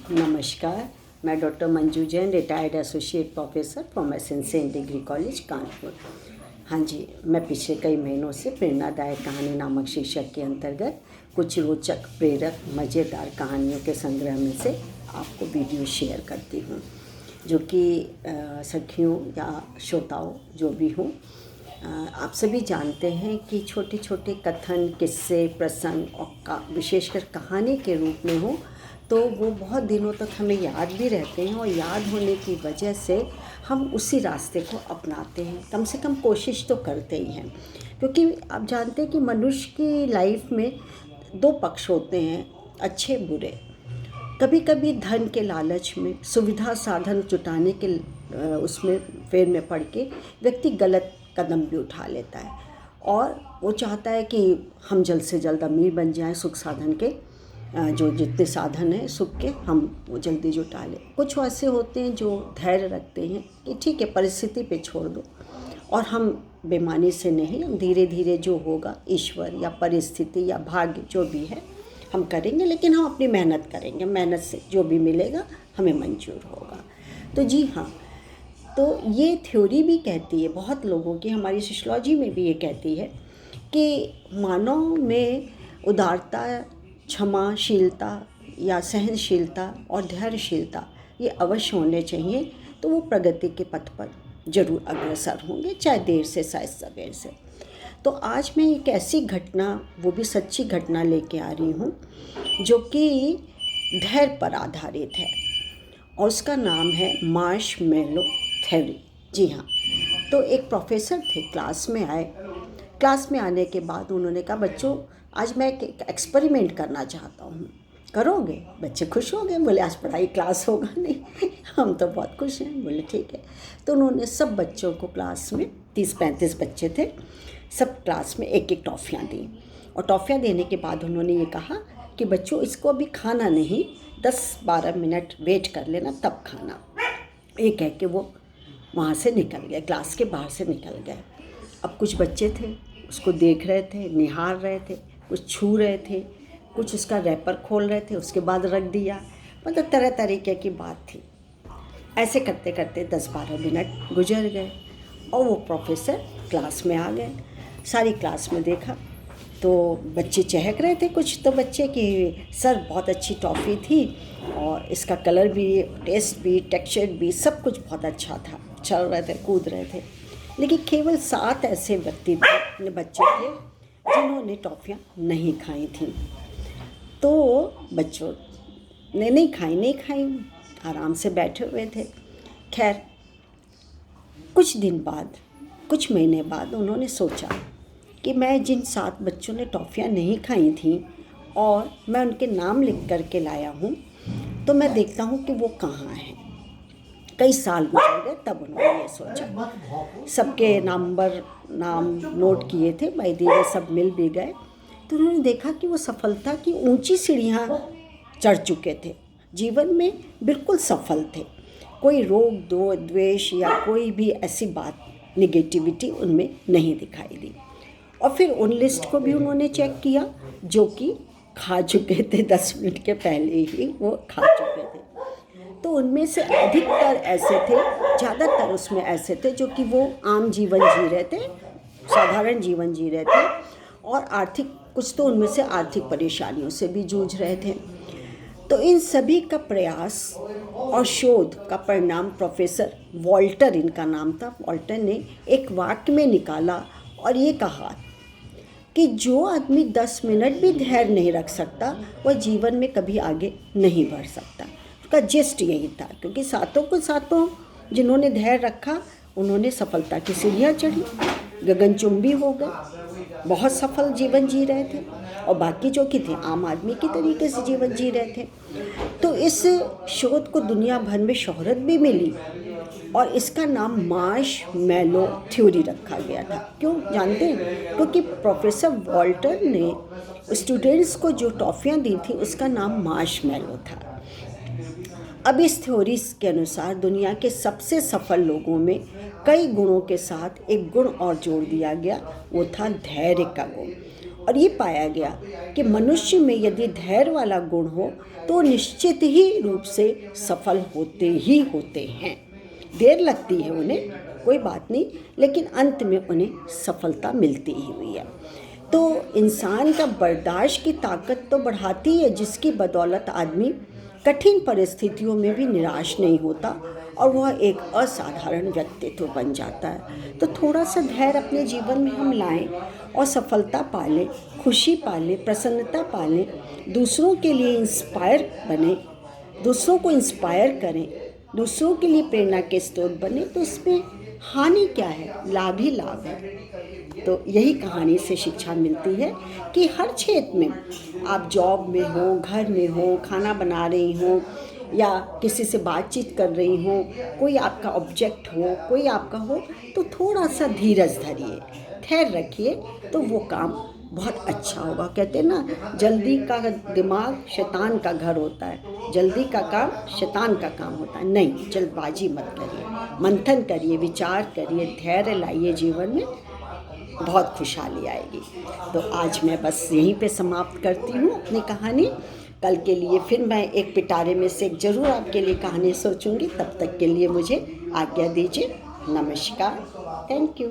नमस्कार। मैं doctor Manju Jain, retired associate professor from SN degree college Kanpur. हाँ जी, मैं पिछले कई महीनों से प्रेरणादायक कहानी नामक शीर्षक के अंतर्गत कुछ रोचक, प्रेरक, मज़ेदार कहानियों के संग्रह में से आपको वीडियो शेयर करती हूँ, जो कि सखियों या श्रोताओं जो भी हों, आप सभी जानते हैं कि छोटे छोटे कथन, किस्से, प्रसंग और विशेषकर कहानी के रूप में हो तो वो बहुत दिनों तक हमें याद भी रहते हैं, और याद होने की वजह से हम उसी रास्ते को अपनाते हैं, कम से कम कोशिश तो करते ही हैं। क्योंकि आप जानते हैं कि मनुष्य की लाइफ में दो पक्ष होते हैं, अच्छे बुरे। कभी कभी धन के लालच में, सुविधा साधन जुटाने के उसमें फेर में पड़ के व्यक्ति गलत कदम भी उठा लेता है, और वो चाहता है कि हम जल्द से जल्द अमीर बन जाएं, सुख साधन के जो जितने साधन हैं सुख के हम वो जल्दी जुटा लें। कुछ ऐसे होते हैं जो धैर्य रखते हैं कि ठीक है, परिस्थिति पे छोड़ दो, और हम बेईमानी से नहीं, धीरे धीरे जो होगा ईश्वर या परिस्थिति या भाग्य जो भी है हम करेंगे, लेकिन हम अपनी मेहनत करेंगे, मेहनत से जो भी मिलेगा हमें मंजूर होगा। तो जी हाँ, तो ये थ्योरी भी कहती है, बहुत लोगों की, हमारी सोशियोलॉजी में भी ये कहती है कि मानव में उदारता, क्षमाशीलता या सहनशीलता और धैर्यशीलता ये अवश्य होने चाहिए, तो वो प्रगति के पथ पर जरूर अग्रसर होंगे, चाहे देर से चाहे सवेर से। तो आज मैं एक ऐसी घटना, वो भी सच्ची घटना लेके आ रही हूँ, जो कि धैर्य पर आधारित है, और उसका नाम है मार्शमैलो थ्योरी। जी हाँ, तो एक प्रोफेसर थे, क्लास में आए। क्लास में आने के बाद उन्होंने कहा, बच्चों आज मैं एक एक्सपेरिमेंट करना चाहता हूँ, करोगे? बच्चे खुश हो गए, बोले आज पढ़ाई क्लास होगा नहीं। हम तो बहुत खुश हैं। बोले ठीक है। तो उन्होंने सब बच्चों को, क्लास में 30-35 बच्चे थे, सब क्लास में एक एक टॉफ़ियाँ दी, और टॉफ़ियाँ देने के बाद उन्होंने ये कहा कि बच्चों इसको अभी खाना नहीं, 10-12 मिनट वेट कर लेना तब खाना। ये कह के वो वहाँ से निकल गए, क्लास के बाहर से निकल गए। अब कुछ बच्चे थे, उसको देख रहे थे, निहार रहे थे, कुछ छू रहे थे, कुछ उसका रैपर खोल रहे थे, उसके बाद रख दिया, मतलब तरह तरीके की बात थी। ऐसे करते करते 10-12 मिनट गुजर गए, और वो प्रोफेसर क्लास में आ गए। सारी क्लास में देखा तो बच्चे चहक रहे थे, कुछ तो बच्चे कि सर बहुत अच्छी टॉफ़ी थी, और इसका कलर भी, टेस्ट भी, टेक्सचर भी, सब कुछ बहुत अच्छा था, चल रहे थे, कूद रहे थे। लेकिन केवल 7 ऐसे बच्चे थे जिन्होंने टॉफ़ियाँ नहीं खाई थीं। तो बच्चों ने नहीं खाई, आराम से बैठे हुए थे। खैर, कुछ दिन बाद, कुछ महीने बाद उन्होंने सोचा कि मैं जिन 7 बच्चों ने टॉफ़ियाँ नहीं खाई थीं और मैं उनके नाम लिख कर के लाया हूँ, तो मैं देखता हूँ कि वो कहाँ हैं। कई साल गुजर गए, तब उन्होंने ये सोचा। सबके नाम नोट किए थे, भाई धीरे सब मिल भी गए। तो उन्होंने देखा कि वो सफलता की ऊंची सीढ़ियाँ चढ़ चुके थे, जीवन में बिल्कुल सफल थे। कोई रोग, द्वेष या कोई भी ऐसी बात, निगेटिविटी उनमें नहीं दिखाई दी। और फिर उन लिस्ट को भी उन्होंने चेक किया जो कि खा चुके थे, 10 मिनट के पहले ही वो खा चुके थे। तो उनमें से अधिकतर ऐसे थे, ज़्यादातर उसमें ऐसे थे जो कि वो आम जीवन जी रहे थे, साधारण जीवन जी रहे थे, और आर्थिक, कुछ तो उनमें से आर्थिक परेशानियों से भी जूझ रहे थे। तो इन सभी का प्रयास और शोध का परिणाम प्रोफेसर वॉल्टर, इनका नाम था, वॉल्टर ने एक वाक्य में निकाला और ये कहा कि जो आदमी 10 मिनट भी धैर्य नहीं रख सकता, वह जीवन में कभी आगे नहीं बढ़ सकता। उसका जिस्ट यही था, क्योंकि सातों जिन्होंने धैर्य रखा, उन्होंने सफलता की सीढ़ियाँ चढ़ी, गगनचुंबी हो गए, बहुत सफल जीवन जी रहे थे, और बाकी जो कि थे आम आदमी की तरीके से जीवन जी रहे थे। तो इस शोध को दुनिया भर में शोहरत भी मिली, और इसका नाम मार्शमैलो थ्योरी रखा गया था। क्यों जानते हैं? क्योंकि प्रोफेसर वॉल्टर ने स्टूडेंट्स को जो टॉफ़ियाँ दी थी उसका नाम मार्शमैलो था। अब इस थ्योरी के अनुसार दुनिया के सबसे सफल लोगों में कई गुणों के साथ एक गुण और जोड़ दिया गया, वो था धैर्य का गुण। और ये पाया गया कि मनुष्य में यदि धैर्य वाला गुण हो तो निश्चित ही रूप से सफल होते ही होते हैं। देर लगती है उन्हें, कोई बात नहीं, लेकिन अंत में उन्हें सफलता मिलती ही हुई है। तो इंसान का बर्दाश्त की ताकत तो बढ़ाती है, जिसकी बदौलत आदमी कठिन परिस्थितियों में भी निराश नहीं होता और वह एक असाधारण व्यक्तित्व बन जाता है। तो थोड़ा सा धैर्य अपने जीवन में हम लाएं और सफलता पालें, खुशी पालें, प्रसन्नता पालें, दूसरों के लिए इंस्पायर बने, दूसरों को इंस्पायर करें, दूसरों के लिए प्रेरणा के स्रोत बने, तो इसमें हानि क्या है, लाभ ही लाभ है। तो यही कहानी से शिक्षा मिलती है कि हर क्षेत्र में, आप जॉब में हो, घर में हो, खाना बना रही हो या किसी से बातचीत कर रही हो, कोई आपका ऑब्जेक्ट हो, कोई आपका हो, तो थोड़ा सा धीरज धरिए, धैर्य रखिए, तो वो काम बहुत अच्छा होगा। कहते हैं ना, जल्दी का दिमाग शैतान का घर होता है, जल्दी का काम शैतान का काम होता है। नहीं, जल्दबाजी मत करिए, मंथन करिए, विचार करिए, धैर्य लाइए, जीवन में बहुत खुशहाली आएगी। तो आज मैं बस यहीं पे समाप्त करती हूँ अपनी कहानी। कल के लिए फिर मैं एक पिटारे में से एक ज़रूर आपके लिए कहानी सोचूंगी। तब तक के लिए मुझे आज्ञा दीजिए। नमस्कार, थैंक यू।